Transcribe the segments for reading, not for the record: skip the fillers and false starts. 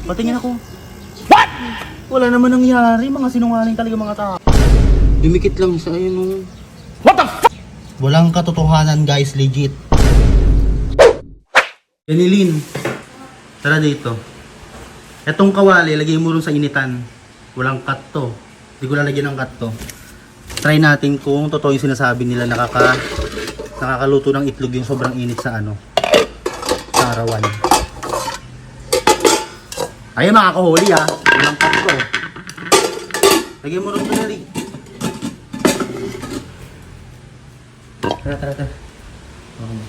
Patingin ako. What? Wala naman nangyari. Mga sinungaling talaga mga tao. Dumikit lang siya. Ayun o. What the fuck? Walang katotohanan guys. Legit. Janilyn. Tara dito. Etong kawali, lagay mo rin sa initan. Walang cut to. Hindi ko lalagyan ng cut to. Try natin kung totoo yung sinasabi nila nakakaluto ng itlog yung sobrang init sa ano. Sa arawan. Ayun mga kahuli ha. Walang cut to. Lagyan mo rin ito dali. Tara. Okay.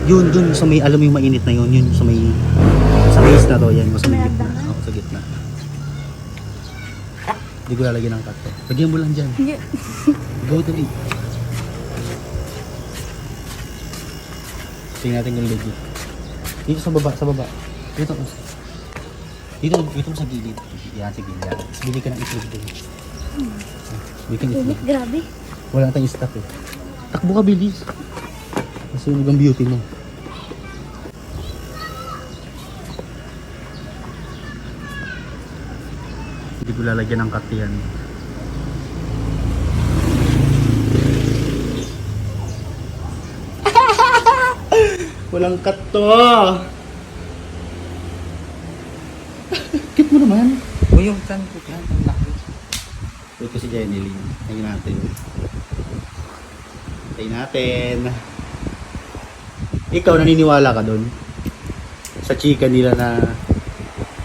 Yun, dun sa may, alam mo yung mainit na yun, sa may isda to, yan, sa may gitna. Oo, sa gitna. Hindi ko lalagyan ng cut to. Lagyan mo lang dyan. Go to it. Tingnan natin yung legit. Dito sa baba. Dito sa gilid. Yan, sige, yan. Bili ka ng itlog doon. Bili ka ng itlog. Grabe. Wala tayong stock eh. Takbo ka, bilis. Masunog ang beauty mo. Hindi ko lalagyan ng cut yan. Walang cut to. Kip mo naman. O yung chan ko yan, ang laki. Wait ko si Janilyn. Tayo natin. Ikaw naniniwala ka doon? Sa chika nila na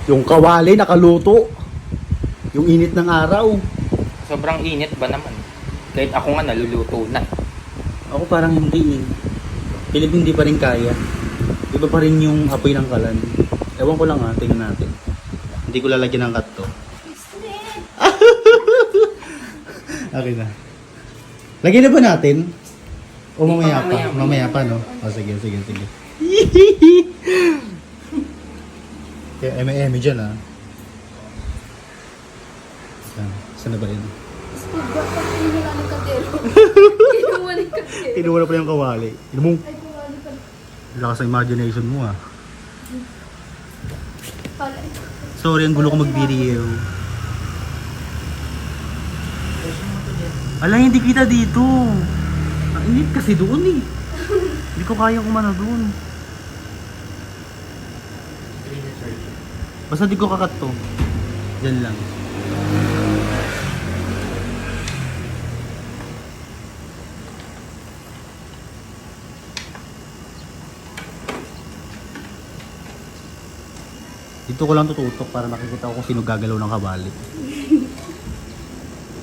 yung kawali nakaluto. Yung init ng araw. Sobrang init ba naman? Kahit ako nga naluluto na. Ako parang hindi eh. Pilip hindi pa rin kaya. Iba pa rin yung apoy ng kalan. Ewan ko lang ha, tingnan natin. Hindi ko lalagyan ng cut to. Okay na. Lagyan na ba natin? O mamaya pa? Mamaya pa no? O sige. Kaya eme dyan ha. Saan na ba yun? Kinuha na pala yung kawali. Lakas ang imagination mo ah. Sorry, ang gulo ko mag-video. Ala, hindi kita dito. Ang init kasi doon eh. Hindi ko kaya kumana doon. Basta di ko kakat to. Diyan lang. Dito ko lang tututok para makikita ko kung sino gagalaw ng kabali.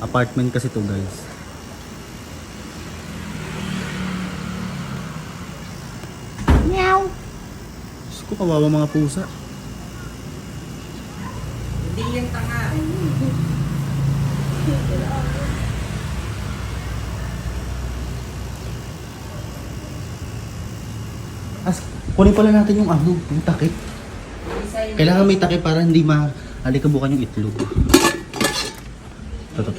Apartment kasi to guys. Meow. Diyos ko, kawawa mga pusa. Hindi yan tanga. Kunin pala natin yung ano, yung takip. Kailangan may takip para hindi mahalikabukan yung itlog. Ito.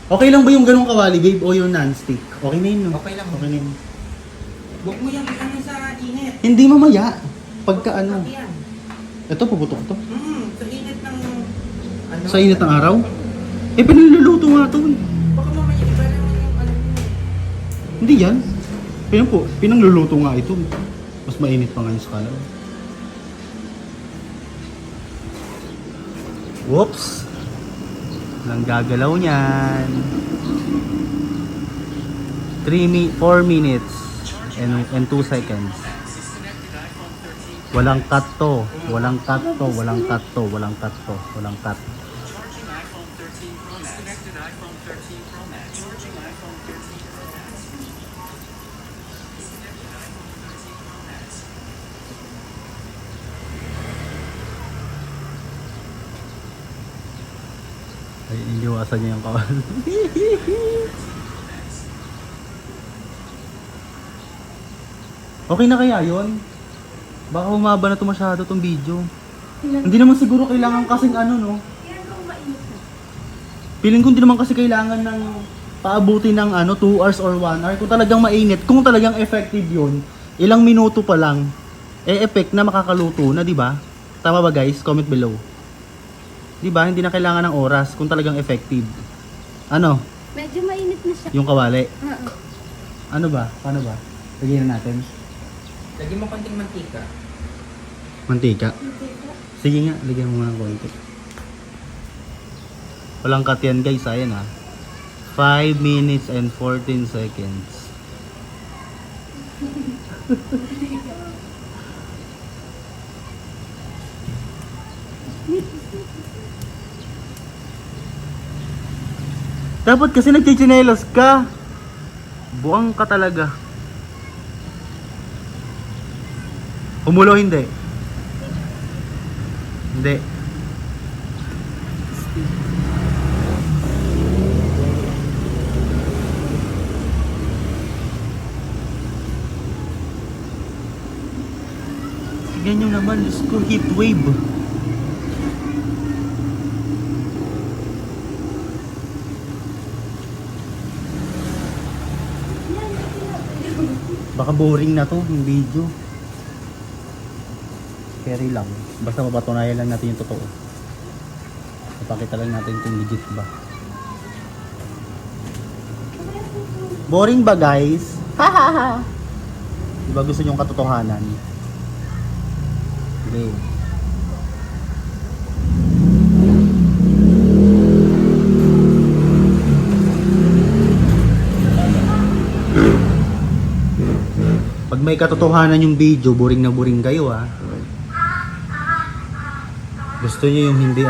Okay lang ba yung ganung kawali, babe? O yung non-stick? Okay na yun, no? Okay lang. Okay na yun. Huwag mo yan ano sa init. Hindi mamaya. Pagka ano. Yan. Ito, puputok to. Sa init ng ano? Sa init ng araw? Eh, pinaluluto nga to eh. Baka mamaya iba naman yung ano mo. Hindi yan. Pinangluluto nga ito. Mas mainit pa nga yung skala. Whoops! Nang gagalaw niyan. 4 minutes and 2 seconds. Walang cut to. Walang cut. Ay, iniwasan niya yung kawan. Okay na kaya yun? Baka humaba na to masyado tong video. Hindi naman siguro kailangan kasing ano, no? Feeling ko hindi naman kasi kailangan ng paabuti ng 2 hours or 1 hour. Kung talagang mainit, kung talagang effective yun, ilang minuto pa lang, effect na makakaluto na, di ba? Tama ba guys? Comment below. Di ba? Hindi na kailangan ng oras kung talagang effective. Ano? Medyo mainit na siya. Yung kawali. Oo. Ano ba? Paano ba? Lagyan na natin. Lagyan mo konting mantika. Mantika. Sige nga, lagyan mo ng konti. Walang cut yan guys, ayan 5 minutes and 14 seconds. Dapat kasi nagchichinelas ka. Buang ka talaga. Umulo hindi? Hindi. Tignan nyo naman, Diyos ko, heat wave. Baka boring na to, yung video. Carry lang. Basta mapatunayan lang natin yung totoo. Ipakita lang natin kung legit ba. Boring ba guys? Hahaha. Diba gusto nyo yung katotohanan? Hindi. Pag may katotohanan yung video, boring na boring kayo Gusto nyo yung hindi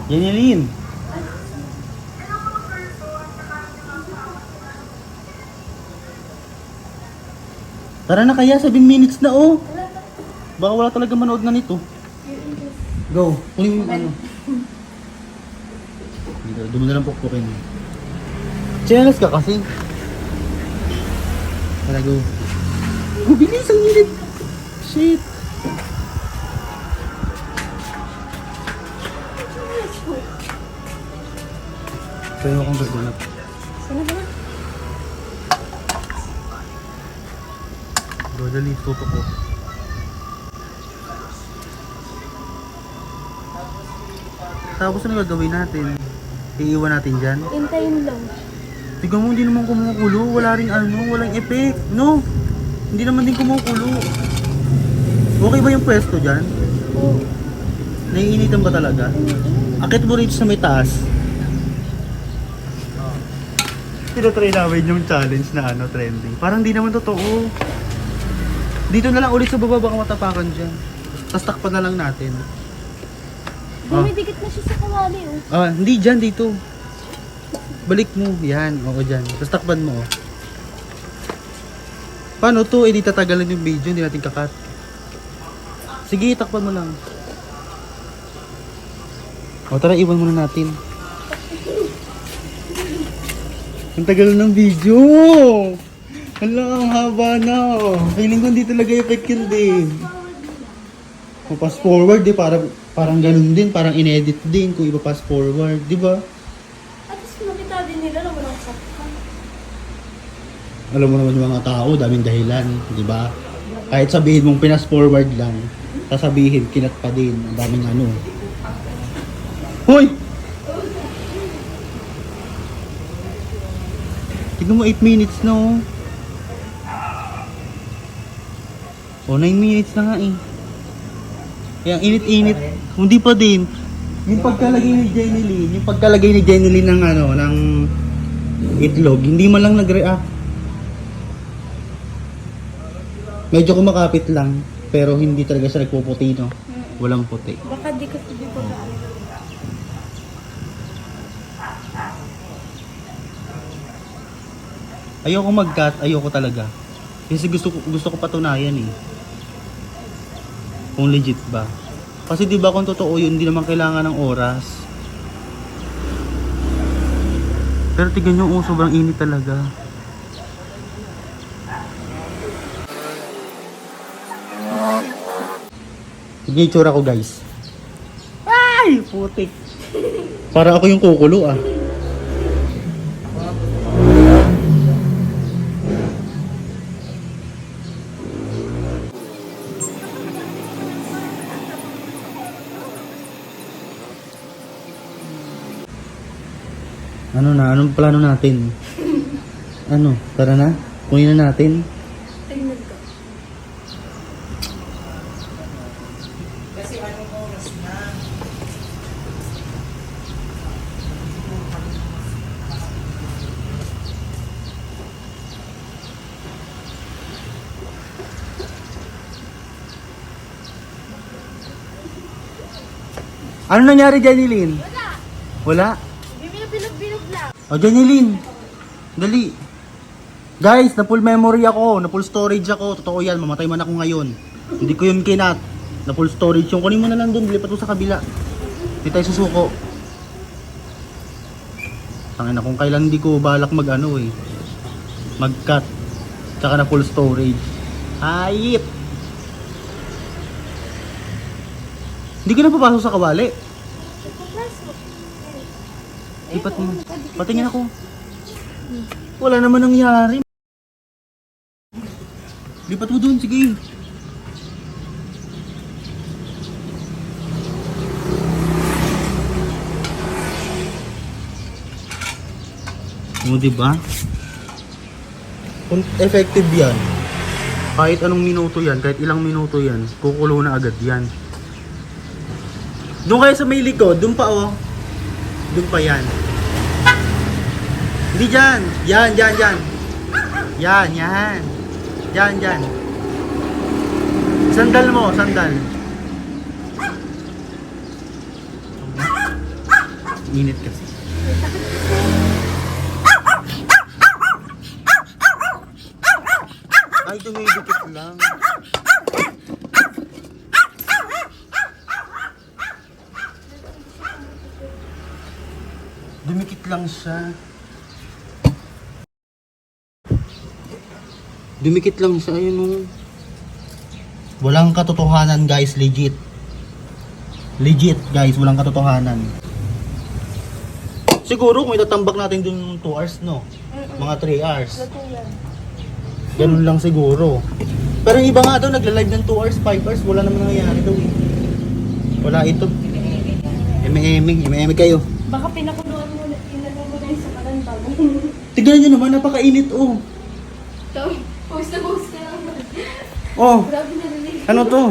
Yanilin. Tara na kaya, 7 minutes na Baka wala talaga manood na nito. Go. Kunin mo yung Dito, doon mo na lang pukpukin. Channels ka kasi. Tara, go. Go, bilis ang init. Shit. Pwede mo akong gagulap. Sino ba? Go, dali, tutok ko. Tapos ano gagawin natin? Iiwan natin dyan? Hintayin lang. Tignan mo, hindi naman kumukulo. Wala ring walang effect. No! Hindi naman din kumukulo. Okay ba yung pwesto dyan? Oo. Naiinitan ba talaga? Akit mo rito sa may taas. Tinatry namin yung challenge na trending. Parang di naman totoo. Dito na lang ulit sa baba, baka matapakan dyan. Tapos takpan na lang natin. Dumidikit na siya sa kawali Hindi dyan, dito. Balik mo. Yan, dyan. Tapos takpan mo Paano to? Di tatagalan yung video, hindi natin kakat. Sige, takpan mo lang. Tara, iwan muna natin. Ang tagal ng video. Hala, ang haba na. Feeling ko hindi talaga effect yun din. Pass forward parang ganun din, parang inedit din kung ipa-pass forward, di ba? At least makita din nila na walang saktan. Alam mo naman yung mga tao, daming dahilan, di ba? Kahit sabihin mong pinas forward lang, sasabihin kinat pa din, ang daming Hoy! Tignan mo 8 minutes na 9 minutes na nga Yang init-init, hindi pa din. Yung pagkalagay ni Jenny Lynn ng ng itlog, hindi man lang nag-react. Medyo kumakapit lang, pero hindi talaga siya nagpuputi, no? Walang puti. Baka di kasi di ba Ayoko mag-cut, ayoko talaga. Kasi gusto ko patunayan kung legit ba. Kasi di ba kung totoo yun, hindi naman kailangan ng oras. Pero tignan nyo, sobrang init talaga. Tignan yung itsura ko, guys. Ay! Putik. Para ako yung kukulo, ah. Ano na? Anong plano natin? Ano? Tara na? Kunin na natin. Tingnan ko. Ano nangyari, Janilyn? Wala. Binibilog-bilog lang. O, Janilyn. Dali. Guys, na full memory ako. Na full storage ako. Totoo yan. Mamatay man ako ngayon. Hindi ko yun kinat. Na full storage yung. Kunin mo na lang dun. Lipat mo sa kabila. Hindi tayo susuko. Tangina kung kailan hindi ko balak mag ano eh. Mag-cut. Tsaka na full storage. Hayip. Hindi ko na papasok sa kawali. Lipat mo. Patingin ako. Wala naman nangyari. Lipat mo dun, sige. O, diba? Kung effective yan, kahit anong minuto yan, kahit ilang minuto yan, kukulo na agad yan. Doon kayo sa may likod, doon pa oh. Doon pa yan. Hindi dyan. Yan. Yan. Sandal mo, sandal. Init kasi. Ay, dumidikit lang. Dumikit lang siya. Dumikit lang siya, ayun oh. Walang katotohanan guys, legit. Legit guys, walang katotohanan. Siguro kung itatambak natin dun 2 hours, no? Mga 3 hours. Ganun lang siguro. Pero yung iba nga daw nagla-live ng 2 hours, 5 hours, wala naman nangyayari daw eh. Wala ito. Eme kayo. Baka pinakuluan mo na, inano mo na yung sa kanan bago. Tignan nyo naman, napakainit oh. Ito, post na post ka lang. Oh, Grabe na rin. ano to?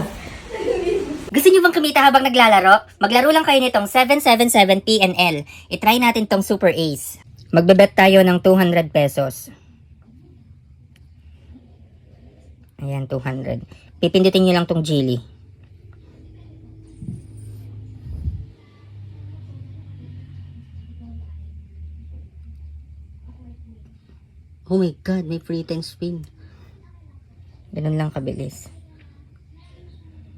Gusto niyo bang kumita habang naglalaro? Maglaro lang kayo nitong 777 PNL. I-try natin tong Super Ace. Magbebet tayo ng 200 pesos. Ayan, 200. Pipindutin niyo lang tong Geely. Oh my God, may free 10 spin. Ganun lang kabilis.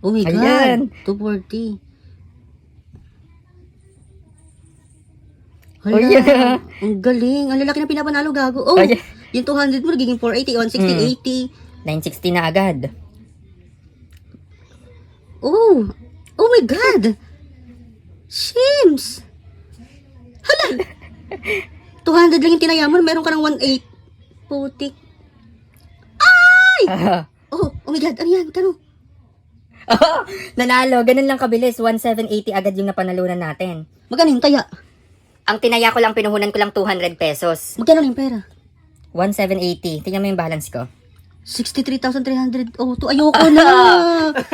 Oh my Ayan. God, 240. Oh, Hala, yeah. ang galing. Ang lalaki na pinapanalo, gago. Oh, Oh, yeah. yung 200 mo, nagiging 480, 160, 960 na agad. 80. Oh, oh my God. Sims. Hala. 200 lang yung tinaya mo, meron ka ng 18. Putik. Oh, oh my God, ano yan? Kano? Nanalo, ganun lang kabilis. 1780 agad yung napanalunan natin. Magkano yung taya? Ang tinaya ko lang, pinuhunan ko lang 200 pesos. Magkano yung pera? 1780. Tingnan mo yung balance ko. 63,300. Oh, to ayoko na.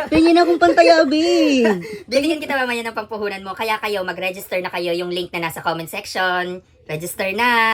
Pingin akong pantayabin. Bilhin kita mamaya ng pampuhunan mo. Kaya kayo, mag-register na kayo. Yung link na nasa comment section. Register na.